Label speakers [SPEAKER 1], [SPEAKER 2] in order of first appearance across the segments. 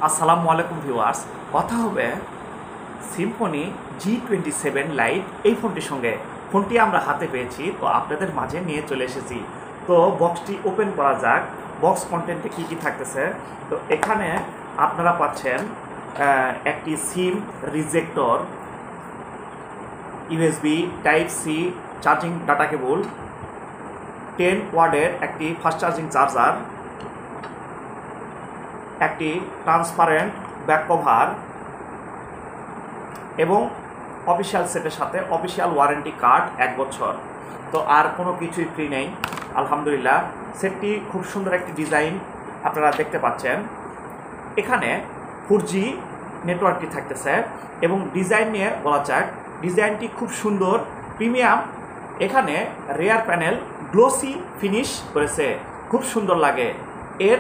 [SPEAKER 1] আসসালামু আলাইকুম ভিউয়ার্স, কথা হবে সিম্ফনি G27 লাইট এই ফোনটির সঙ্গে। ফোনটি আমরা হাতে পেয়েছি, তো আপনাদের মাঝে নিয়ে চলে এসেছি। তো বক্সটি ওপেন করা যাক, বক্স কন্টেন্টে কী কী থাকতেছে। তো এখানে আপনারা পাচ্ছেন একটি SIM ejector, USB type C charging data cable, 10 ওয়াটের একটি ফাস্ট চার্জিং চার্জার, একটি ট্রান্সপারেন্ট ব্যাক কভার এবং অফিসিয়াল সেটের সাথে অফিসিয়াল ওয়ারেন্টি কার্ড 1 বছর। তো আর কোনো কিছুই ফ্রি নেই, আলহামদুলিল্লাহ। সেটটি খুব সুন্দর একটি ডিজাইন আপনারা দেখতে পাচ্ছেন। এখানে 4G নেটওয়ার্কটি থাকতেছে এবং ডিজাইন নিয়ে বলা যাক, ডিজাইনটি খুব সুন্দর, প্রিমিয়াম। এখানে রেয়ার প্যানেল গ্লোসি ফিনিশ করেছে, খুব সুন্দর লাগে। এর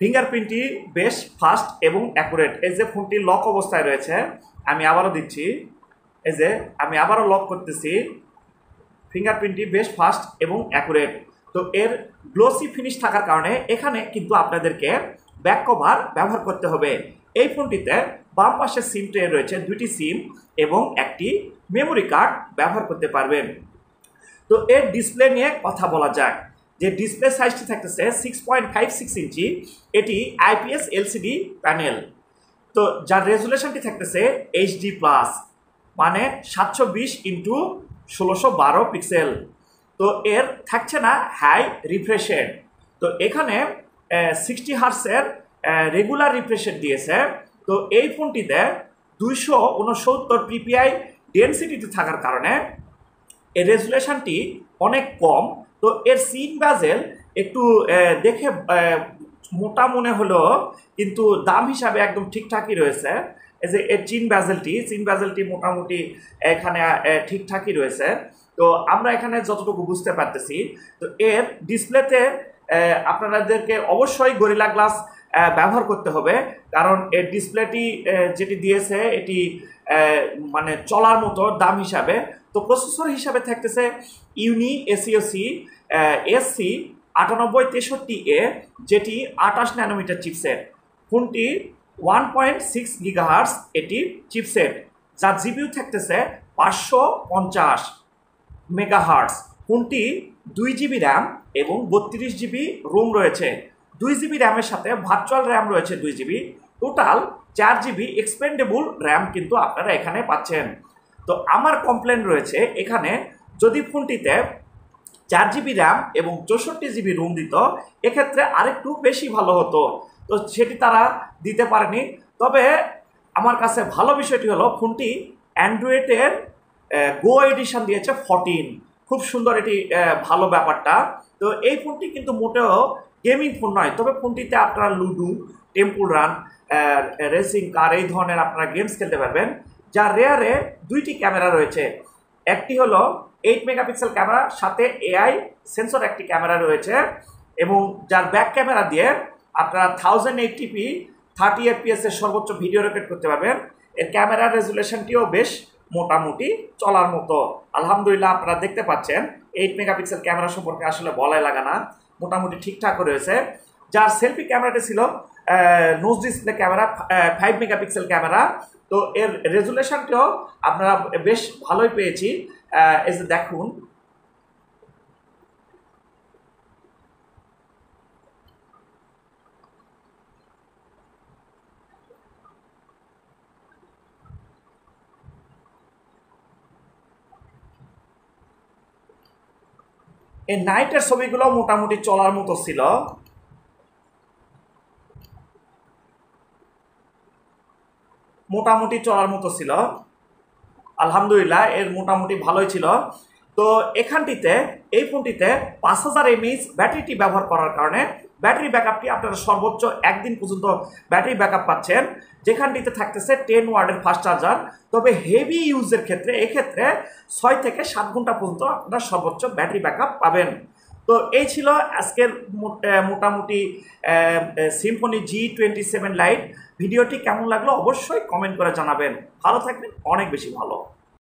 [SPEAKER 1] ফিঙ্গারপ্রিন্টটি বেশ ফাস্ট এবং অ্যাকুরেট। এই যে ফোনটি লক অবস্থায় রয়েছে, আমি আবারও দিচ্ছি, এই যে আমি আবারও লক করতেছি। ফিঙ্গারপ্রিন্টটি বেশ ফাস্ট এবং অ্যাকুরেট। তো এর গ্লোসি ফিনিশ থাকার কারণে এখানে কিন্তু আপনাদেরকে ব্যাক কভার ব্যবহার করতে হবে। এই ফোনটিতে বাম পাশে সিম ট্রে রয়েছে, 2টি সিম এবং একটি মেমোরি কার্ড ব্যবহার করতে পারবেন। তো এর ডিসপ্লে নিয়ে কথা বলা যাক, যে ডিসপ্লে সাইজটি থাকতেছে 6.56 ইঞ্চি। এটি আইপিএস এলসিডি প্যানেল। তো যার রেজুলেশনটি থাকতেছে এইচডি প্লাস, মানে 720x1612 পিক্সেল। তো এর থাকছে না হাই রিফ্রেশ রেট। তো এখানে 60 হার্টসের রেগুলার রিফ্রেশ রেট দিয়েছে। তো এই ফোনটিতে 269 পিপিআই ডেনসিটিতে থাকার কারণে এর রেজুলেশনটি অনেক কম। তো এর সিন ব্যাজেল একটু দেখে মোটা মনে হলো, কিন্তু দাম হিসাবে একদম ঠিকঠাকই রয়েছে। এই যে এর চিন ব্যাজেলটি মোটামুটি এখানে ঠিকঠাকই রয়েছে। তো আমরা এখানে যতটুকু বুঝতে পারতেছি, তো এর ডিসপ্লেতে আপনাদেরকে অবশ্যই গরিলা গ্লাস ব্যবহার করতে হবে, কারণ এর ডিসপ্লেটি যেটি দিয়েছে এটি মানে চলার মতো দাম হিসাবে। তো প্রসেসর হিসাবে থাকতেছে ইউনি এসিওসি এসসি 9863A, যেটি 28 ন্যানোমিটার চিপসেট। ফোনটি 1.6 গিগাহার্টজ এটি চিপসেট, যার জিপিইউ থাকতেছে 550 মেগাহার্টজ। ফোনটি 2GB র্যাম এবং 32GB রোম রয়েছে। 2GB র্যামের সাথে ভার্চুয়াল র্যাম রয়েছে 2GB, total 4GB expandable RAM কিন্তু আপনারা এখানে পাচ্ছেন। তো আমার কমপ্লেন রয়েছে এখানে, যদি ফোনটিতে 4GB র্যাম এবং 64GB রোম দিত, এক্ষেত্রে আরেকটু বেশি ভালো হতো। তো সেটি তারা দিতে পারেনি। তবে আমার কাছে ভালো বিষয়টি হলো, ফোনটি অ্যান্ড্রয়েডের গো এডিশন দিয়েছে 14, খুব সুন্দর এটি ভালো ব্যাপারটা। তো এই ফোনটি কিন্তু মোটেও গেমিং ফোন নয়, তবে ফোনটিতে আপনারা ludo, temple run, racing car এই ধরনের আপনারা গেমস খেলতে পারবেন। যার রেয়ারে 2টি ক্যামেরা রয়েছে, একটি হলো 8 মেগাপিক্সেল ক্যামেরা, সাথে এআই সেন্সর একটি ক্যামেরা রয়েছে, এবং যার ব্যাক ক্যামেরা দিয়ে আপনারা 1080p 30 fps এর সর্বোচ্চ ভিডিও রেকর্ড করতে পারবেন। এর ক্যামেরার রেজুলেশনটিও বেশ মোটামুটি চলার মতো, আলহামদুলিল্লাহ। আপনারা দেখতে পাচ্ছেন 8 মেগাপিক্সেল ক্যামেরা সম্পর্কে আসলে বলাই লাগে না, মোটামুটি ঠিকঠাক রয়েছে। যার সেলফি ক্যামেরাটি ছিল নোজ ডিসপ্লে ক্যামেরা, 5 মেগাপিক্সেল ক্যামেরা। তো এর রেজুলেশনটিও আপনারা বেশ ভালোই পেয়েছি। এই যে দেখুন, এই নাইটের ছবিগুলো মোটামুটি চলার মতো ছিল। আলহামদুলিল্লাহ, এর মোটামুটি ভালোই ছিল। তো এখানটিতে এই ফোনটিতে 5000 mAh ব্যাটারিটি ব্যবহার করার কারণে ব্যাটারি ব্যাকআপটি আপনারা সর্বোচ্চ একদিন পর্যন্ত ব্যাটারি ব্যাকআপ পাচ্ছেন। যেখানটিতে থাকতেছে 10 ওয়াটের ফাস্ট চার্জার। তবে হেভি ইউজের ক্ষেত্রে এক্ষেত্রে 6 থেকে 7 ঘন্টা পর্যন্ত আপনারা সর্বোচ্চ ব্যাটারি ব্যাকআপ পাবেন। তো এই ছিল আজকের মোটামুটি সিম্ফনি G27 লাইট। ভিডিওটি কেমন লাগলো অবশ্যই কমেন্ট করে জানাবেন। ভালো থাকবেন, অনেক বেশি ভালো।